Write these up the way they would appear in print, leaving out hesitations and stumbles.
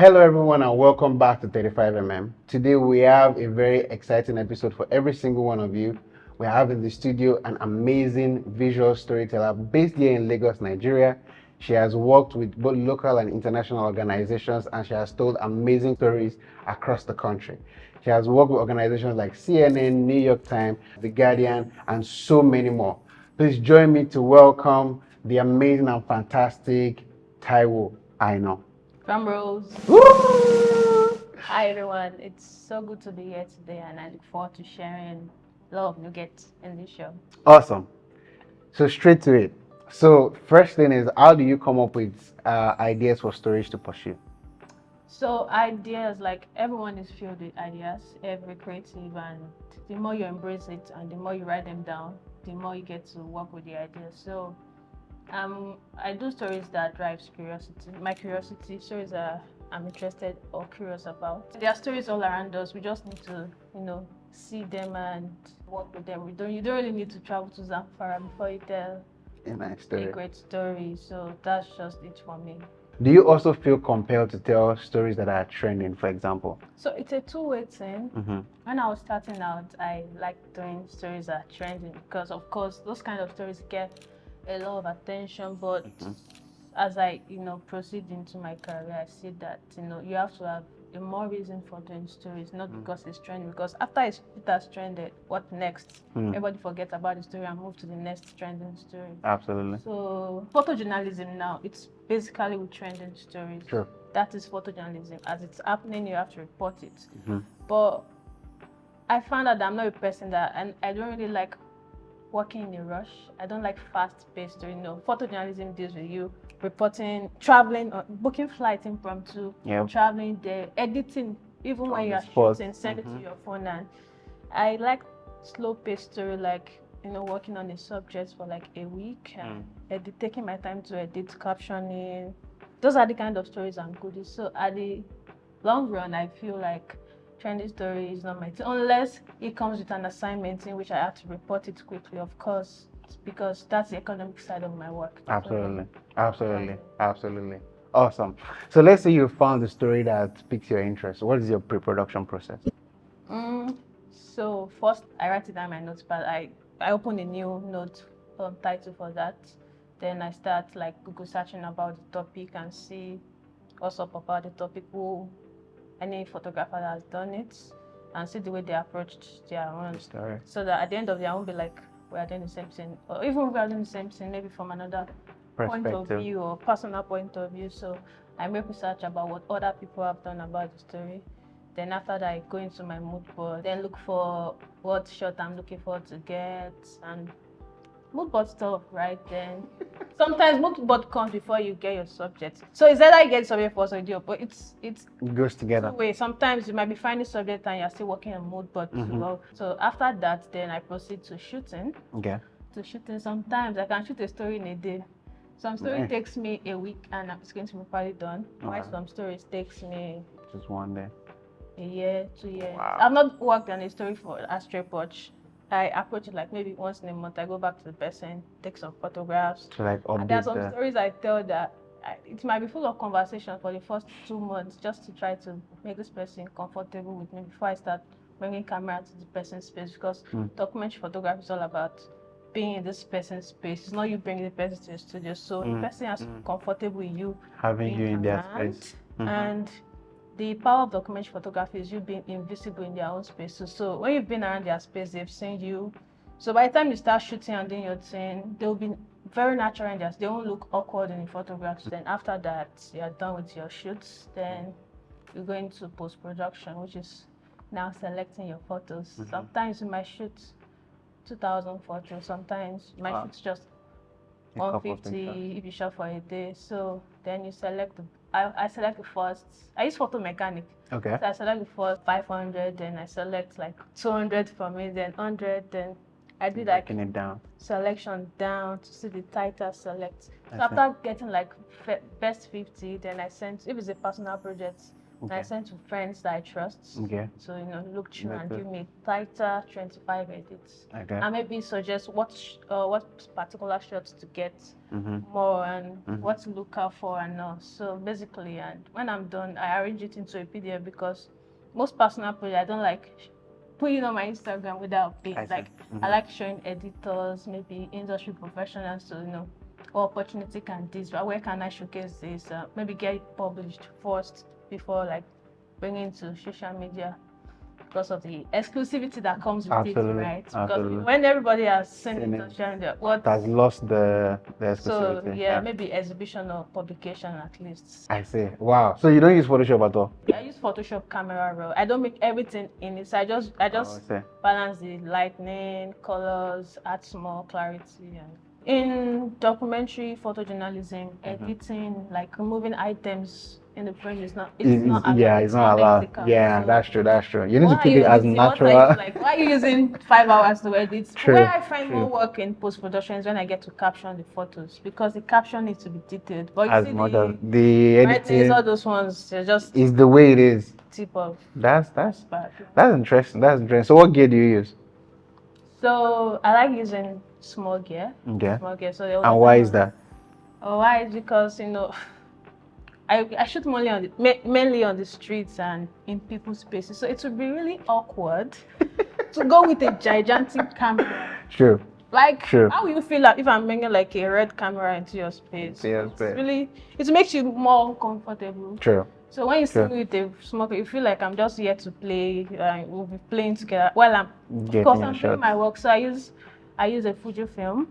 Hello, everyone, and welcome back to 35mm. Today, we have a very exciting episode for every single one of you. We have in the studio an amazing visual storyteller based here in Lagos, Nigeria. She has worked with both local and international organizations, and she has told amazing stories across the country. She has worked with organizations like CNN, New York Times, The Guardian, and so many more. Please join me to welcome the amazing and fantastic Taiwo Aina. Drum rolls. Woo! Hi everyone, it's so good to be here today and I look forward to sharing a lot of nuggets in this show. Awesome. So straight to it. So first thing is, how do you come up with ideas for stories to pursue? So ideas, like everyone is filled with ideas, every creative, and the more you embrace it and the more you write them down, the more you get to work with the ideas. So I do stories that drives curiosity. My curiosity, stories that I'm interested or curious about. There are stories all around us. We just need to, see them and work with them. You don't really need to travel to Zamfara before you tell A nice a story. great story. So that's just it for me. Do you also feel compelled to tell stories that are trending, for example? So it's a two-way thing. Mm-hmm. When I was starting out, I liked doing stories that are trending because, of course, those kind of stories get a lot of attention. But as I, proceed into my career, I see that, you have to have a more reason for doing stories, not because it's trending. Because after it has trended, what next? Everybody forgets about the story and move to the next trending story. Absolutely. So photojournalism now, it's basically with trending stories. True. That is photojournalism. As it's happening, you have to report it. But I found out that I'm not a person that, and I don't really like working in a rush. I don't like fast-paced story. Photojournalism deals with you reporting, traveling, booking flight impromptu, traveling there, editing, even when you are shooting, send it to your phone. And I like slow-paced story, like working on a subject for like a week and taking my time to edit, captioning. Those are the kind of stories I'm good at. So at the long run, I feel like trending story is not my thing, unless it comes with an assignment in which I have to report it quickly, of course, because that's the economic side of my work. Absolutely. Absolutely. Absolutely. Awesome. So let's say you found a story that piques your interest. What is your pre-production process? So first, I write it down in my notepad. I open a new note title for that. Then I start like Google searching about the topic and see what's up about the topic, who any photographer that has done it, and see the way they approached their own story. So that at the end of the day, I won't be like, we are doing the same thing, or even if we are doing the same thing, maybe from another point of view or personal point of view. So I make research about what other people have done about the story. Then after that, I go into my mood board, then look for what shot I'm looking for to get, and mood board stuff, right? Then sometimes mood board comes before you get your subject. So it's either you get subject first or you do, but it goes together. Two ways. Sometimes you might be finding subject and you're still working on mood board too well. So after that, then I proceed to shooting. Okay. To shooting, sometimes I can shoot a story in a day. Some story takes me a week and it's going to be probably done. While some stories takes me just one day, a year, 2 years. Wow. I've not worked on a story for a straight watch. I approach it like maybe once in a month. I go back to the person, take some photographs. So like update. And there are some stories I tell that it might be full of conversation for the first 2 months, just to try to make this person comfortable with me before I start bringing camera to the person's space. Because documentary photography is all about being in this person's space. It's not you bringing the person to your studio. So the person has to be comfortable with you having you in their space. And the power of documentary photography is you being invisible in their own spaces. So when you've been around their space, they've seen you. So by the time you start shooting and doing your thing, they'll be very natural in theirs. They won't look awkward in the photographs. Then after that, you're done with your shoots. Then you go into post-production, which is now selecting your photos. Sometimes you might shoot 2,000 photos. Sometimes you might shoot just 150 if you shot for a day. So then you select I select the first. I use Photo Mechanic. Okay. So I select the first 500, then I select like 200 from it, then 100, then I do like it down. Selection down to see the title select. So after getting like best 50, then I send, if it's a personal project, And I send to friends that I trust. Okay. So, look through and Better. give me tighter 25 edits. Okay. And maybe suggest what particular shots to get Mm-hmm. more and what to look out for and all. So basically, and when I'm done, I arrange it into a PDF because most personal projects I don't like putting on my Instagram without paying. I like showing editors, maybe industry professionals, so what opportunity can this, where can I showcase this, maybe get it published first before like bringing it to social media, because of the exclusivity that comes with it, right? Because when everybody has seen it on social media, what has lost the exclusivity. So yeah, maybe exhibition or publication at least. I see. Wow. So you don't use Photoshop at all? Yeah, I use Photoshop Camera Raw. I don't make everything in it. So I just balance the lightning, colors, add small clarity. And in documentary photojournalism, editing, like removing items in the frame is not. It's not allowed. Yeah, so that's true. You need to keep it as natural. Why are you using 5 hours to edit? Where I find more work in post-production is when I get to caption the photos, because the caption needs to be detailed. But as much as the editing, all those ones, they're just is the way it is. Tip of. That's interesting. That's interesting. So what gear do you use? So I like using small gear. Okay. Small gear. So and why is that? Why is because I shoot mainly on the streets and in people's spaces, so it would be really awkward to go with a gigantic camera. True. How will you feel if I'm bringing like a red camera into your space? It makes you more comfortable. True. So when you see me with a smoker, you feel like I'm just here to play. We'll be playing together while I'm doing my work. So I use a Fujifilm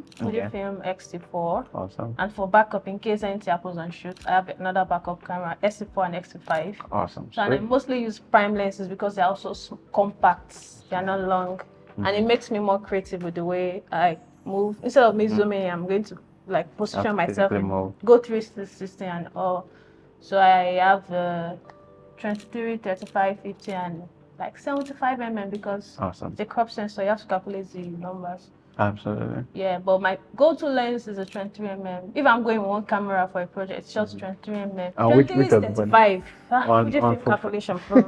X-T4. Awesome. And for backup, in case anything happens on shoot, I have another backup camera, X-T4 and X-T5. Awesome. So and I mostly use prime lenses because they're also compact. They're not long, and it makes me more creative with the way I move. Instead of me zooming, I'm going to like position myself and go 360 and all. So I have 23, 35, 50, and like 75 because the crop sensor, you have to calculate the numbers. Absolutely. Yeah, but my go-to lens is a 23 If I'm going with one camera for a project, it's just 23 which is 35. Fujifilm calculation pro.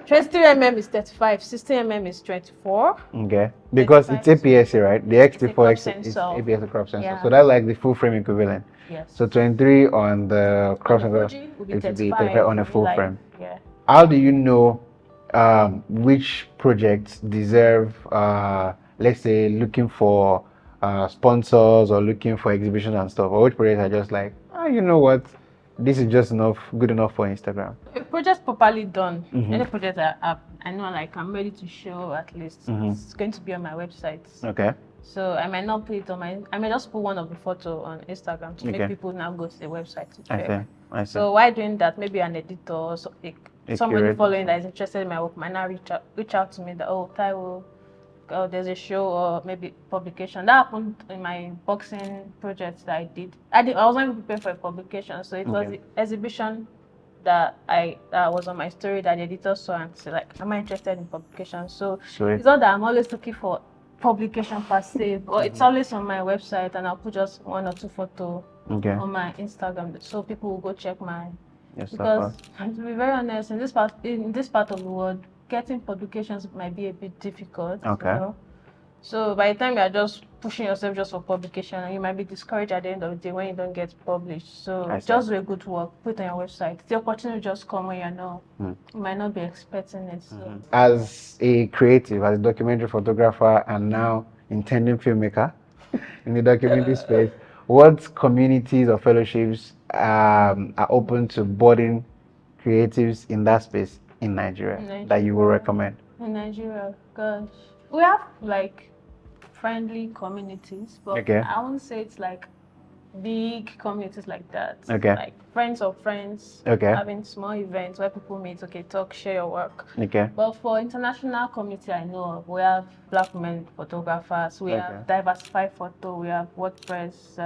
23 is 35. 60 is 24. Okay. Because it's APS-C, right? The X-T4 is APS-C crop sensor. Yeah. So that's like the full frame equivalent. Yes. So 23 on the crop sensor, it would be 35 on a full frame. Yeah. How do you know which projects deserve let's say looking for sponsors or looking for exhibitions and stuff, or which projects are just like, you know what, this is just good enough for Instagram? A project properly done, any project I know, like I'm ready to show at least, it's going to be on my website. Okay. So I might not put it on I may just put one of the photo on Instagram to make people now go to the website to check. I see. So while doing that, maybe an editor or somebody following that is interested in my work might now reach out to me that, Taiwo, there's a show or maybe publication. That happened in my boxing project that I did. I wasn't even prepared for a publication, so it was the exhibition that was on my story that the editor saw and said, like, am I interested in publication? So it's not that I'm always looking for publication per se, but it's always on my website, and I'll put just 1 or 2 photos on my Instagram, so people will go check my. Because to be very honest, in this part of the world, getting publications might be a bit difficult. Okay. So by the time you're just pushing yourself just for publication, you might be discouraged at the end of the day when you don't get published. So just do a good work, put it on your website. The opportunity just come when you might not be expecting it. So. As a creative, as a documentary photographer, and now intending filmmaker in the documentary space, what communities or fellowships are open to budding creatives in that space in Nigeria that you will recommend? In Nigeria, gosh, we have like friendly communities, but I won't say it's like big communities like that. Okay. Like friends of friends, having small events where people meet, talk, share your work. Okay. But for international community, I know of, we have Black women photographers, we have Diversified Photo, we have WordPress,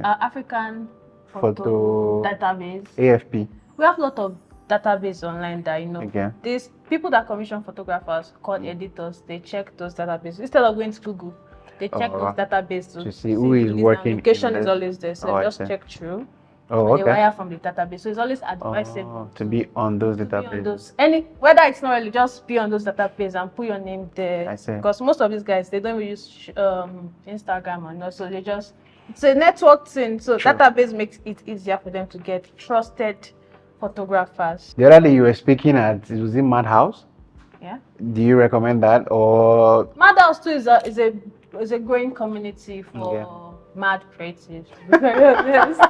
African Photo Database, AFP. We have a lot of database online that these people that commission photographers called editors, they check those databases instead of going to Google. They check those databases to see who is working. Location is always there, so just check through. Oh, and they okay. wire from the database. So it's always advisable To be on those to be on databases. those whether it's not really, just be on those databases and put your name there. I see. Because most of these guys, they don't even use Instagram and also they just, it's a network thing. So True. database makes it easier for them to get trusted photographers. The other day you were speaking at, it was in Madhouse. Yeah. Do you recommend that, or Madhouse too is a growing community for mad creatives. To be very honest.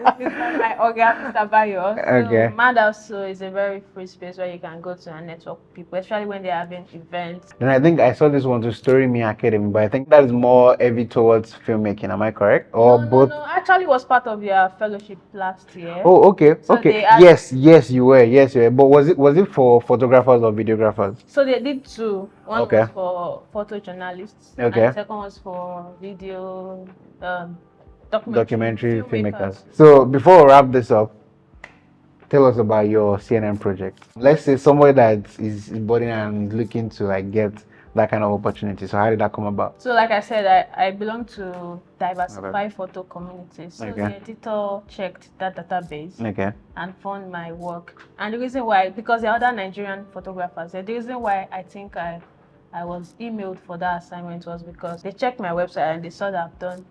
It's like my Oga, Mr. Bayo. Okay. So Madhouse is a very free space where you can go to and network with people, especially when they're having events. Then I think I saw this one to Story Me Academy, but I think that is more heavy towards filmmaking. Am I correct? Or both? No. Actually, was part of their fellowship last year. Oh, okay, So okay. they had- Yes, you were. Yes, you were. But was it for photographers or videographers? So they did two. One Okay. was for photojournalists. Okay. And the second was for video, Documentary filmmakers. So before we wrap this up, tell us about your CNN project. Let's say somebody that is boarding and looking to like get that kind of opportunity. So how did that come about? So like I said, I belong to diversified photo communities. So the editor checked that database and found my work. And the reason why, because there are other Nigerian photographers, the reason why I think I was emailed for that assignment was because they checked my website and they saw that I've done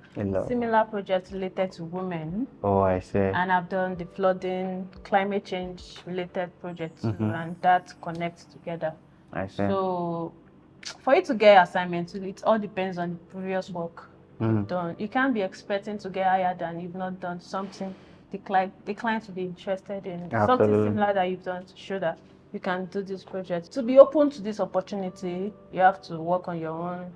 similar projects related to women. Oh, I see. And I've done the flooding, climate change related projects too, and that connects together. I see. So for you to get assignments, it all depends on the previous work you've done. You can't be expecting to get hired and you've not done something the client will be interested in. Something similar that you've done to show that you can do this project. To be open to this opportunity, you have to work on your own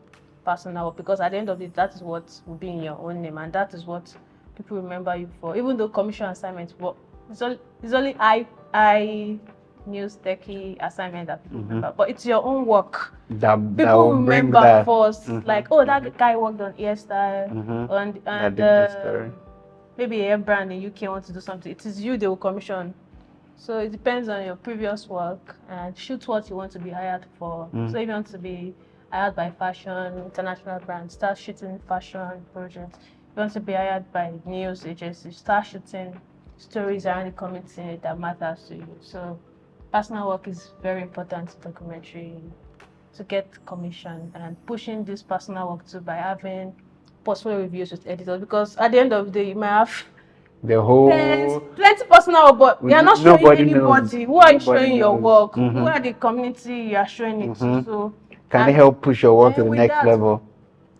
personal work, because at the end of it, that is what will be in your own name, and that is what people remember you for. Even though commission assignments, well, it's only I news techie assignment that people remember, but it's your own work. People remember first, like, oh, that guy worked on hairstyle, and maybe a hair brand in UK wants to do something. It is you they will commission. So it depends on your previous work, and shoot what you want to be hired for. So if you want to be hired by fashion, international brands, start shooting fashion projects. If you want to be hired by news agencies, start shooting stories around the community that matters to you. So personal work is very important to documentary to get commission, and pushing this personal work too by having portfolio reviews with editors, because at the end of the day you might have the whole plenty personal work, but you are not showing anybody. Who are you showing your work? Who are the community you are showing it to? So can it help push your work to the next level?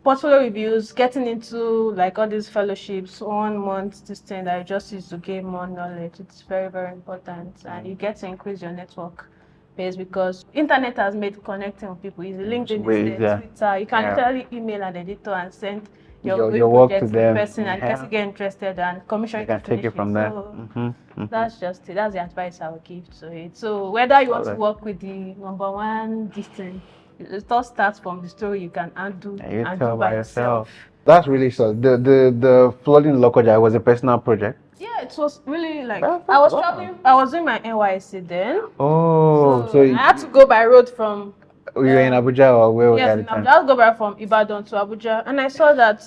Portfolio reviews, getting into like all these fellowships, 1 month, this thing that you just use to gain more knowledge. It's very, very important, and you get to increase your network base, because internet has made connecting with people easy. LinkedIn is there, Twitter. You can literally email an editor and send your work to them, person, and the person get interested and commission. You can take it from there. So that's just it. That's the advice I would give to it. So whether you want to work with the #1 distance, it all starts from the story you can undo and do by yourself. That's really solid. The flooding Lokoja was a personal project. Yeah, it was really like I was traveling. I was doing my NYC then. Oh, so I had to go by road from. You were in Abuja, or where were you at the time? Yes, I'll go back from Ibadan to Abuja, and I saw that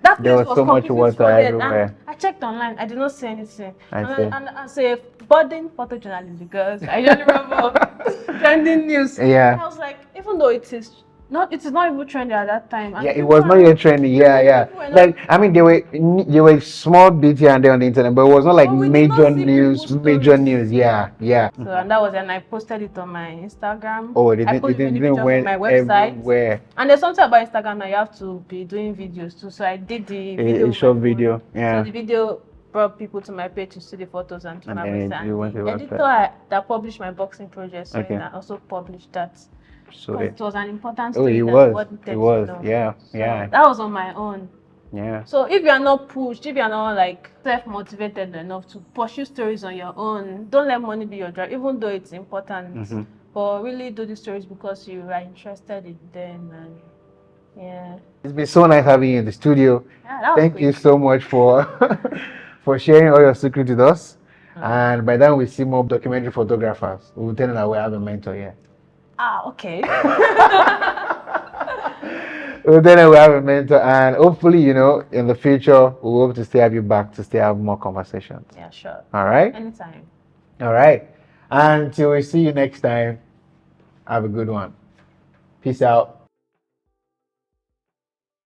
place there was so much water everywhere. And I checked online, I did not see anything. And I say budding photojournalist, because I don't remember trending news. Yeah. I was like, even though it is not even trendy at that time. And it was not yet trendy. Yeah. Like, I mean, there were small bits here and there on the internet, but it was not like major news. Yeah. So and that was, and I posted it on my Instagram. Oh, it didn't went my website. Everywhere. And there's something about Instagram that you have to be doing videos too. So I did the video. A short video. Yeah. So the video brought people to my page to see the photos and to my website. And the editor that published my boxing project, so I also published that. So it was an important story. It was. Yeah. That was on my own. Yeah. So if you are not pushed, if you are not like self-motivated enough to pursue stories on your own, don't let money be your drive, even though it's important. But really do the stories because you are interested in them. And it's been so nice having you in the studio. Thank you so much for for sharing all your secrets with us. And by then we see more documentary photographers. We'll tell them that we have a mentor here. Okay. Well, then we have a mentor, and hopefully, in the future, we will hope to still have you back to still have more conversations. Yeah, sure. All right? Anytime. All right. Until we see you next time, have a good one. Peace out.